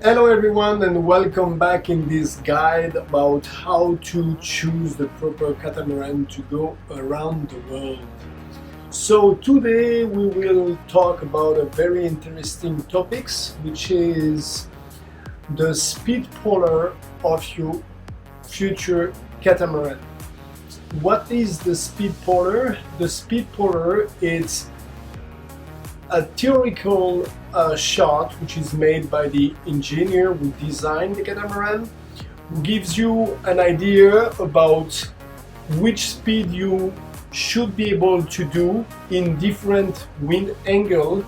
Hello everyone and welcome back in this guide about how to choose the proper catamaran to go around the world. So today we will talk about a very interesting topics, which is the speed polar of your future catamaran. What is the speed polar? The speed polar is a theoretical chart which is made by the engineer who designed the catamaran, who gives you an idea about which speed you should be able to do in different wind angle,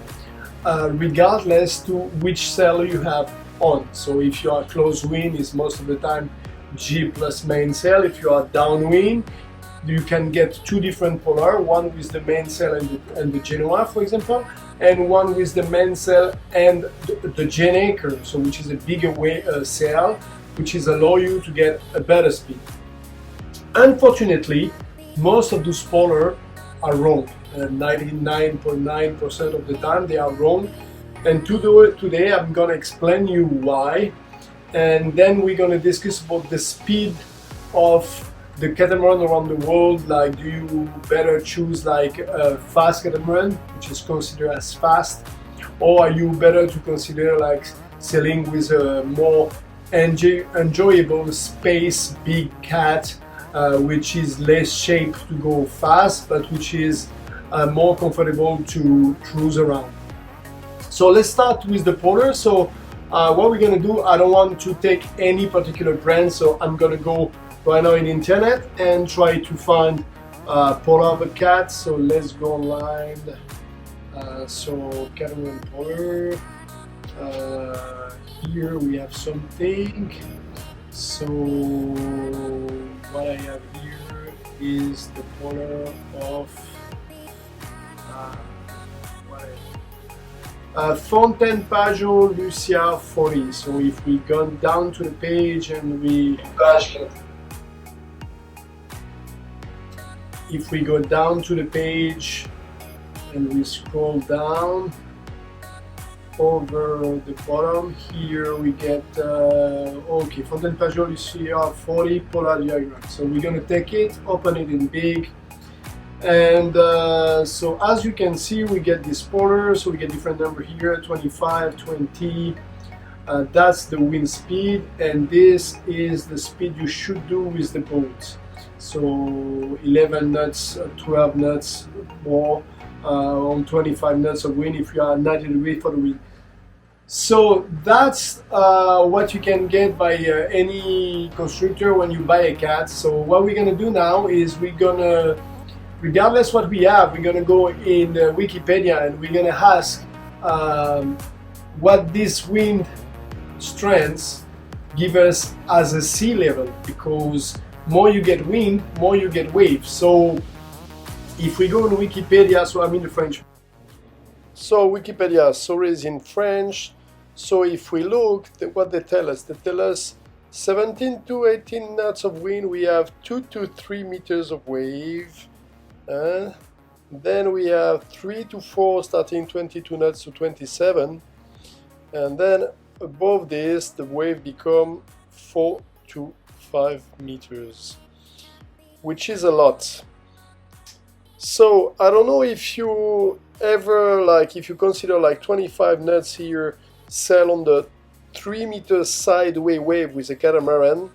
regardless to which sail you have on. So if you are close wind, is most of the time G plus mainsail. If you are downwind, you can get two different polar, one with the mainsail and the Genoa, for example, and one with the mainsail and the Genacre, so which is a bigger sail, which is allow you to get a better speed. Unfortunately, most of those polar are wrong. 99.9% of the time they are wrong. And today I'm gonna explain you why, and then we're gonna discuss about the speed of the catamaran around the world. Like, do you better choose like a fast catamaran, which is considered as fast, or are you better to consider like sailing with a more enjoyable space big cat, which is less shaped to go fast, but which is more comfortable to cruise around. So let's start with the polar. So what we're gonna do, I don't want to take any particular brand, so I'm gonna go right now in internet and try to find polar of a cat. So let's go online. So Catamaran polar. Here we have something. So what I have here is the polar of Fontaine Pajot Lucia 40. So if we go down to the page and if we go down to the page and we scroll down over the bottom here, we get okay, Fontaine Pajot Lucia 40 polar diagram. So we're gonna take it, open it in big, and so as you can see, we get this polar. So we get different number here, 25, 20. That's the wind speed, and this is the speed you should do with the boat. So 11 knots, 12 knots more, on 25 knots of wind if you are 90 degrees for the wind. So that's what you can get by any constructor when you buy a cat. So what we're gonna do now is we're gonna, regardless what we have, we're gonna go in Wikipedia and we're gonna ask what this wind strengths give us as a sea level, because more you get wind, more you get waves. So if we go on Wikipedia, so I'm in the French. So Wikipedia, sorry, is in French. So if we look at what they tell us 17 to 18 knots of wind, we have 2 to 3 meters of wave. Then we have 3 to 4 starting 22 knots to 27. And then above this, the wave become 4 to 5 meters, which is a lot. So I don't know if you ever, like, if you consider like 25 knots here, sail on the 3 meters sideway wave with a catamaran,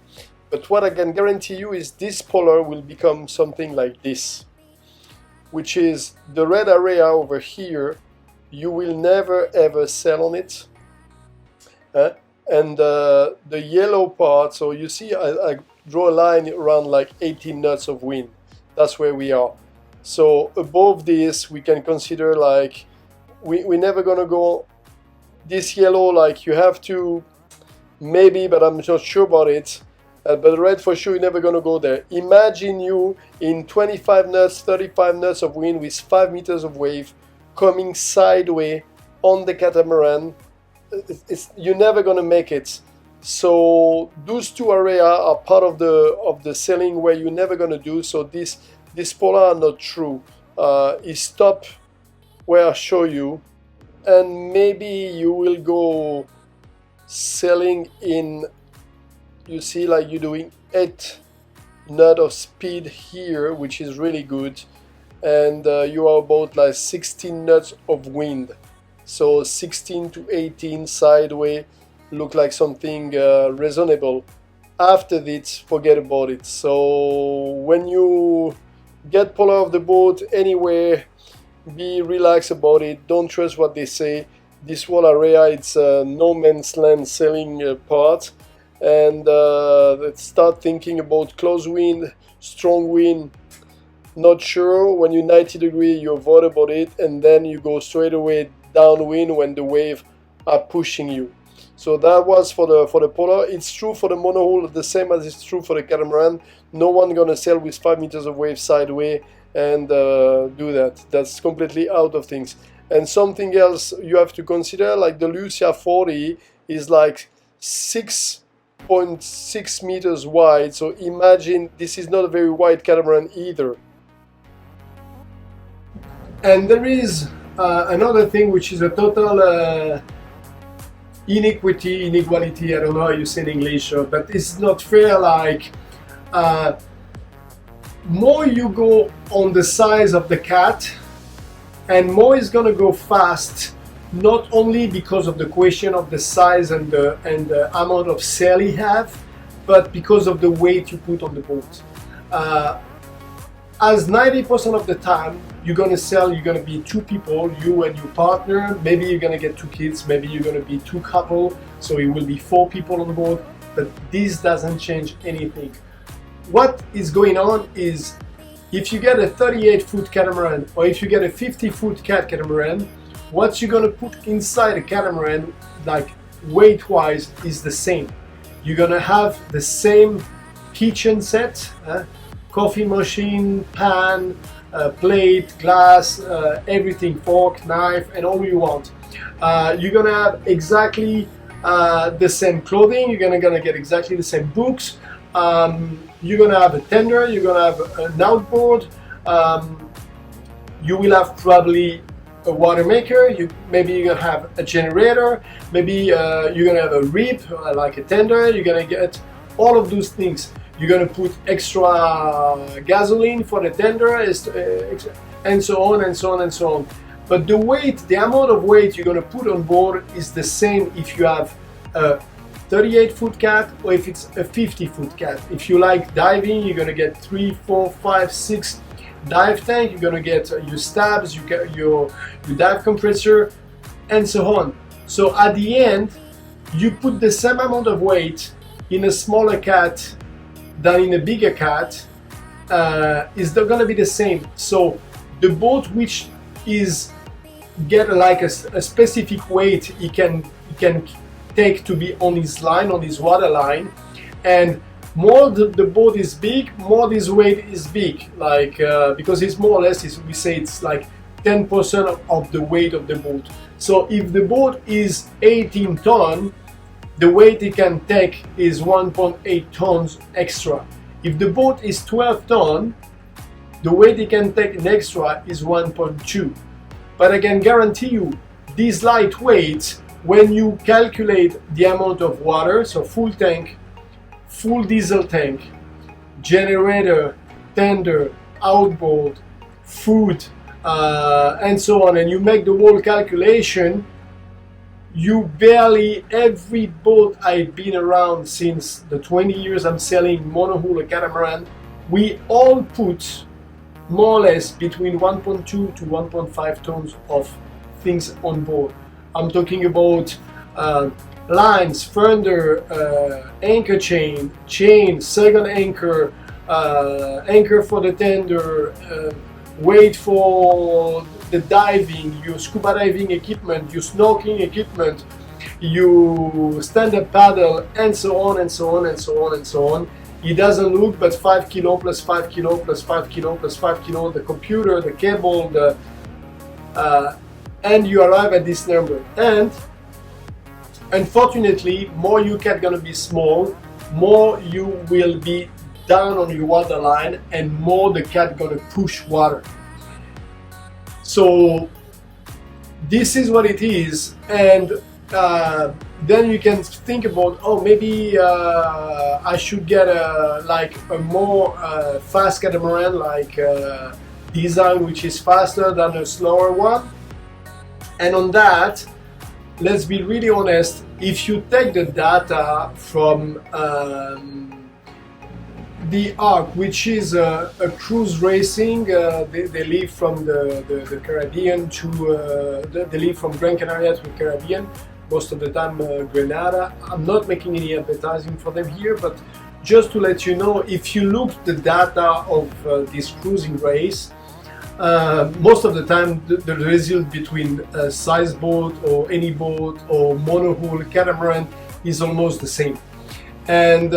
but what I can guarantee you is this polar will become something like this, which is the red area over here. You will never ever sail on it. And the yellow part, so you see I draw a line around like 18 knots of wind. That's where we are. So above this we can consider like we're never gonna go this yellow, like you have to maybe, but I'm not sure about it. But the red for sure, you're never gonna go there. Imagine you in 25 knots, 35 knots of wind with 5 meters of wave coming sideways on the catamaran. You're never gonna make it. So those two areas are part of the sailing where you're never gonna do. So this polar are not true. It stop where I show you, and maybe you will go sailing in, you see, like you're doing 8 knots of speed here, which is really good, and you are about like 16 knots of wind, so 16 to 18 sideways look like something reasonable. After this, forget about it. So when you get pulled off the boat anywhere, be relaxed about it, don't trust what they say. This whole area, it's no man's land sailing part, and start thinking about close wind, strong wind, not sure. When you're 90 degrees, you avoid about it, and then you go straight away downwind when the waves are pushing you. So that was for the polar. It's true for the monohull, the same as it's true for the catamaran. No one gonna sail with 5 meters of wave sideways and do that. That's completely out of things. And something else you have to consider, like the Lucia 40 is like 6.6 meters wide. So imagine this is not a very wide catamaran either. And there is another thing which is a total inequality, I don't know how you say in English, but it's not fair. Like more you go on the size of the cat, and more is gonna go fast, not only because of the question of the size and the amount of sail you have, but because of the weight you put on the boat. As 90% of the time you're gonna sail, you're gonna be 2 people, you and your partner. Maybe you're gonna get 2 kids, maybe you're gonna be 2 couple, so it will be 4 people on the boat. But this doesn't change anything. What is going on is, if you get a 38-foot catamaran or if you get a 50-foot catamaran, what you're gonna put inside a catamaran, like weight-wise, is the same. You're gonna have the same kitchen set, coffee machine, pan, plate, glass, everything, fork, knife, and all you want. You're gonna have exactly the same clothing. You're gonna get exactly the same books. You're gonna have a tender. You're gonna have an outboard. You will have probably a water maker. Maybe you're gonna have a generator. Maybe you're gonna have a rib, like a tender. You're gonna get all of those things. You're gonna put extra gasoline for the tender, and so on and so on and so on. But the weight, the amount of weight you're gonna put on board is the same if you have a 38-foot cat or if it's a 50-foot cat. If you like diving, you're gonna get 3, 4, 5, 6 dive tank. You're gonna get your stabs, you get your dive compressor, and so on. So at the end, you put the same amount of weight in a smaller cat than in a bigger cat, is going to be the same. So the boat which is get like a specific weight it can take to be on his line, on his water line, and more the boat is big, more this weight is big, like because it's more or less, we say it's like 10% of the weight of the boat. So if the boat is 18 ton, the weight it can take is 1.8 tons extra. If the boat is 12 ton, the weight it can take an extra is 1.2. But I can guarantee you, these light weights, when you calculate the amount of water, so full tank, full diesel tank, generator, tender, outboard, food, and so on, and you make the whole calculation, you barely, every boat I've been around since the 20 years I'm sailing monohull or catamaran, we all put more or less between 1.2 to 1.5 tons of things on board. I'm talking about lines, fender, anchor chain, second anchor, anchor for the tender, weight for the diving, your scuba diving equipment, your snorkeling equipment, your stand-up paddle, and so on and so on and so on and so on. It doesn't look, but 5 kilo plus 5 kilo plus 5 kilo plus 5 kilo, the computer, the cable, and you arrive at this number. And unfortunately, more your cat gonna be small, more you will be down on your water line, and more the cat gonna push water. So this is what it is, and then you can think about, oh, maybe I should get a more fast catamaran, like design which is faster than a slower one. And on that, let's be really honest, if you take the data from the ARC, which is a cruise racing, they leave from the Caribbean to, they leave from Gran Canaria to the Caribbean, most of the time Grenada. I'm not making any advertising for them here, but just to let you know, if you look the data of this cruising race, most of the time the result between a size boat or any boat or monohull catamaran is almost the same. And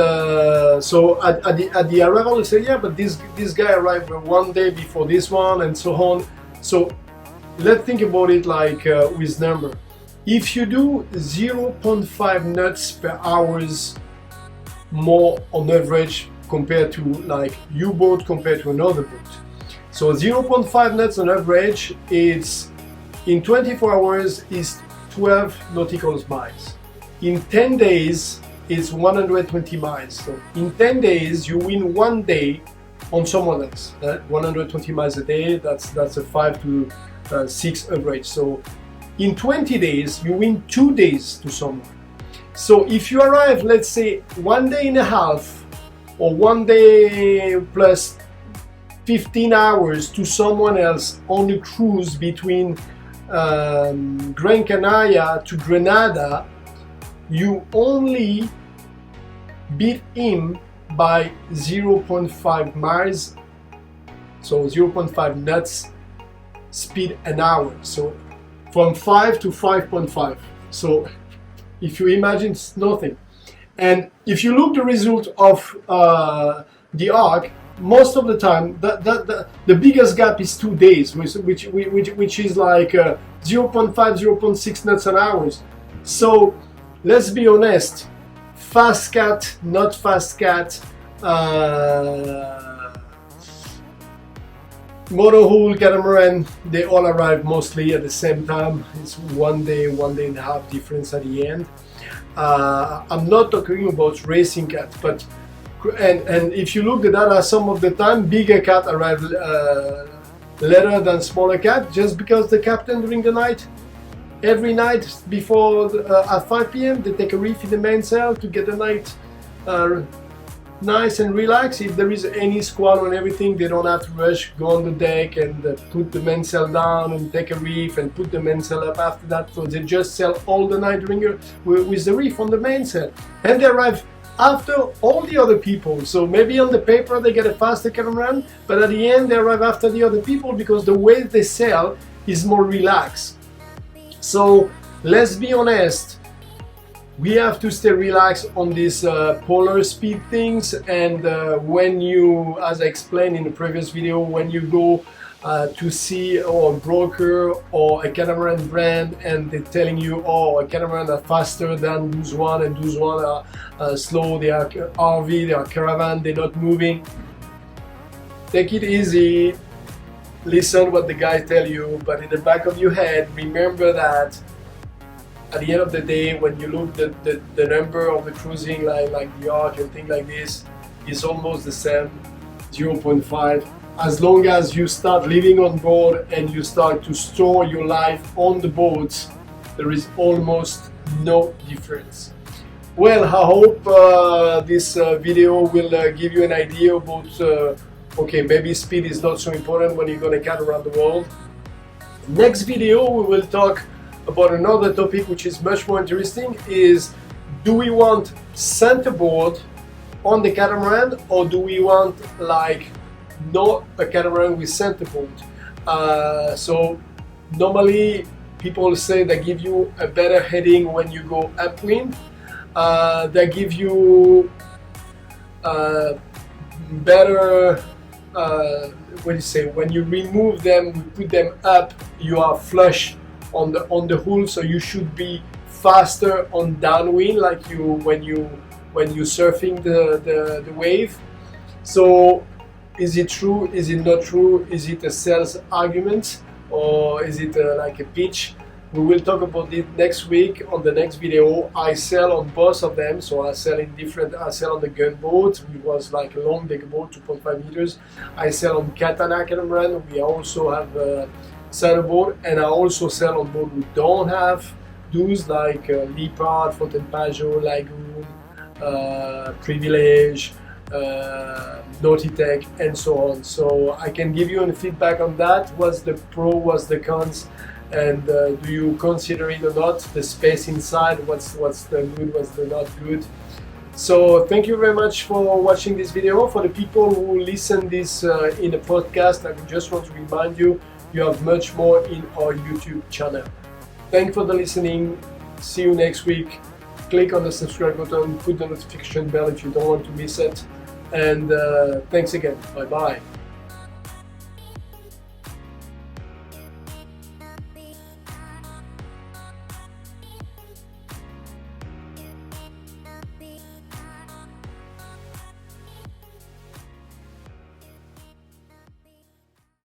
so at the arrival, you say, yeah, but this guy arrived one day before this one, and so on. So let's think about it like with number. If you do 0.5 knots per hours more on average compared to like U-boat compared to another boat. So 0.5 knots on average, it's in 24 hours is 12 nautical miles. In 10 days, it's 120 miles. So in 10 days, you win one day on someone else. 120 miles a day, that's a 5 to 6 average. So in 20 days, you win 2 days to someone. So if you arrive, let's say 1 day and a half, or 1 day plus 15 hours to someone else on a cruise between Gran Canaria to Grenada, you only beat him by 0.5 miles, so 0.5 knots speed an hour. So from 5 to 5.5. So if you imagine, it's nothing. And if you look the result of the ARC, most of the time the biggest gap is 2 days, which is like 0.5, 0.6 knots an hour. So let's be honest, fast cat, not fast cat, monohull, catamaran, they all arrive mostly at the same time. It's 1 day, 1 day and a half difference at the end. I'm not talking about racing cat, but and if you look at the data, some of the time bigger cat arrive later than smaller cat, just because the captain during the night, every night before at 5 p.m. they take a reef in the mainsail to get the night nice and relaxed. If there is any squall and everything, they don't have to rush, go on the deck and put the mainsail down and take a reef and put the mainsail up after that. So they just sail all the night with the reef on the mainsail, and they arrive after all the other people. So maybe on the paper they get a faster catamaran, but at the end they arrive after the other people because the way they sail is more relaxed. So let's be honest, we have to stay relaxed on these polar speed things, and when you, as I explained in the previous video, when you go to see a broker or a catamaran brand and they're telling you, oh, a catamaran are faster than those one and those one are slow, they are RV, they are caravan, they're not moving. Take it easy, listen what the guys tell you, but in the back of your head, remember that at the end of the day, when you look at the number of the cruising like the ARC and things like this, is almost the same, 0.5. As long as you start living on board and you start to store your life on the boats, there is almost no difference. Well, I hope this video will give you an idea about, okay, maybe speed is not so important when you're going to cat around the world. Next video, we will talk about another topic which is much more interesting, is do we want centerboard on the catamaran, or do we want like not a catamaran with centerboard? So normally people say they give you a better heading when you go upwind. They give you better what do you say, when you remove them, we put them up, you are flush on the hull, so you should be faster on downwind, like when you're surfing the wave. So is it true? Is it not true? Is it a sales argument, or is it like a pitch? We will talk about it next week on the next video. I sail on both of them, so I sail on the gunboat, which was like a long deck boat, 2.5 meters. I sail on Catamaran. We also have a sailboat, and I also sail on boat we don't have those, like Leopard, Fontaine Pajot, Lagoon, Privilege, Naughty-Tech, and so on. So I can give you a feedback on that. What's the pro, what's the cons, and do you consider it or not? The space inside, what's the good, what's the not good. So thank you very much for watching this video. For the people who listen this in a podcast, I just want to remind you, you have much more in our YouTube channel. Thanks for the listening. See you next week. Click on the subscribe button, put the notification bell if you don't want to miss it. And thanks again. Bye bye.